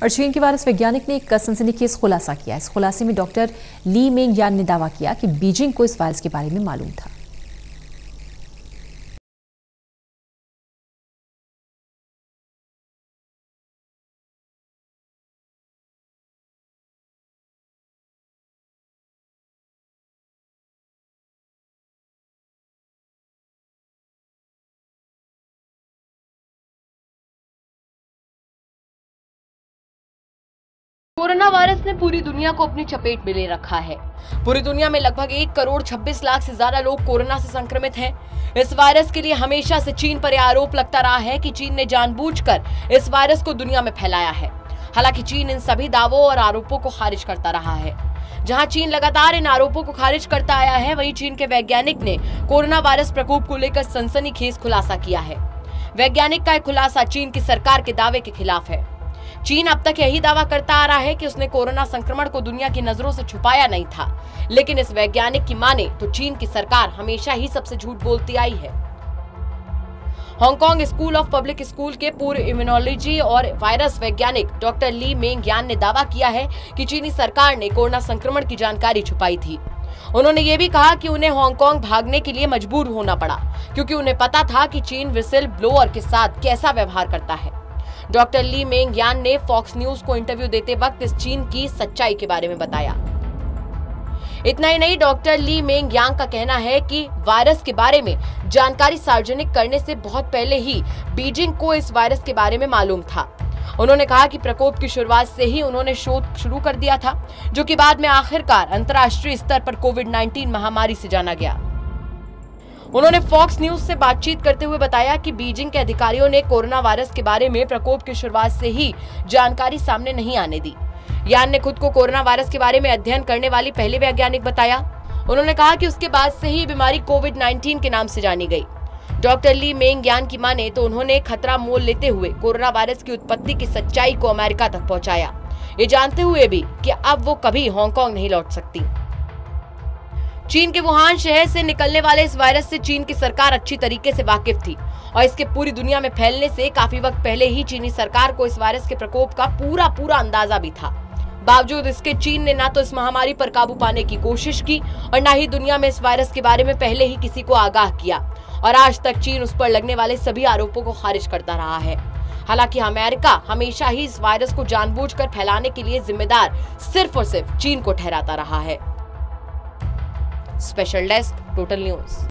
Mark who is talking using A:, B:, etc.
A: और चीन के वायरस वैज्ञानिक ने एक सनसनीखेज खुलासा किया। इस खुलासे में डॉक्टर ली मेंग यान ने दावा किया कि बीजिंग को इस वायरस के बारे में मालूम था।
B: कोरोना वायरस ने पूरी दुनिया को अपनी चपेट में ले रखा है। पूरी दुनिया में लगभग 1 करोड़ 26 लाख से ज्यादा लोग कोरोना से संक्रमित हैं। इस वायरस के लिए हमेशा से चीन पर यह आरोप लगता रहा है कि चीन ने जानबूझकर इस वायरस को दुनिया में फैलाया है। हालांकि चीन इन सभी दावों और आरोपों को खारिज करता रहा है। जहां चीन लगातार इन आरोपों को खारिज करता आया है, वहीं चीन के वैज्ञानिक ने कोरोना वायरस प्रकोप को लेकर सनसनीखेज खुलासा किया है। वैज्ञानिक का यह खुलासा चीन की सरकार के दावे के खिलाफ है। चीन अब तक यही दावा करता आ रहा है कि उसने कोरोना संक्रमण को दुनिया की नजरों से छुपाया नहीं था, लेकिन इस वैज्ञानिक की माने तो चीन की सरकार हमेशा ही सबसे झूठ बोलती आई है। Hong Kong school of public school के पूर्व इम्यूनोलॉजी और वायरस वैज्ञानिक डॉक्टर ली मेंग यान ने दावा किया है कि चीनी सरकार ने कोरोना संक्रमण की जानकारी छुपाई थी। उन्होंने ये भी कहा कि उन्हें हांगकांग भागने के लिए मजबूर होना पड़ा, क्योंकि उन्हें पता था कि चीन विसिल ब्लोअर के साथ कैसा व्यवहार करता है। डॉक्टर ली मेंग यान ने फॉक्स न्यूज को इंटरव्यू देते वक्त इस चीन की सच्चाई के बारे में बताया। इतना ही नहीं, डॉक्टर ली मेंग यान का कहना है कि वायरस के बारे में जानकारी सार्वजनिक करने से बहुत पहले ही बीजिंग को इस वायरस के बारे में मालूम था। उन्होंने कहा कि प्रकोप की शुरुआत से ही उन्होंने शोध शुरू कर दिया था, जो कि बाद में आखिरकार अंतर्राष्ट्रीय स्तर पर कोविड-19 महामारी से जाना गया। उन्होंने फॉक्स न्यूज से बातचीत करते हुए बताया कि बीजिंग के अधिकारियों ने कोरोना वायरस के बारे में प्रकोप की शुरुआत से ही जानकारी सामने नहीं आने दी। यान ने खुद को कोरोना वायरस के बारे में अध्ययन करने वाली पहली वैज्ञानिक बताया। उन्होंने कहा कि उसके बाद से ही बीमारी कोविड-19 के नाम से जानी गई। डॉक्टर ली मेंग यान की माने तो उन्होंने खतरा मोल लेते हुए कोरोना वायरस की उत्पत्ति की सच्चाई को अमेरिका तक पहुंचाया, ये जानते हुए भी कि अब वो कभी हांगकांग नहीं लौट सकती। चीन के वुहान शहर से निकलने वाले इस वायरस से चीन की सरकार अच्छी तरीके से वाकिफ थी और इसके पूरी दुनिया में फैलने से काफी वक्त पहले ही चीनी सरकार को इस वायरस के प्रकोप का पूरा अंदाजा भी था। बावजूद इसके चीन ने ना तो इस महामारी पर काबू पाने की कोशिश की और ना ही दुनिया में इस वायरस के बारे में पहले ही किसी को आगाह किया, और आज तक चीन उस पर लगने वाले सभी आरोपों को खारिज करता रहा है। हालांकि अमेरिका हमेशा ही इस वायरस को जानबूझकर फैलाने के लिए जिम्मेदार सिर्फ और सिर्फ चीन को ठहराता रहा है। Special desk, total news.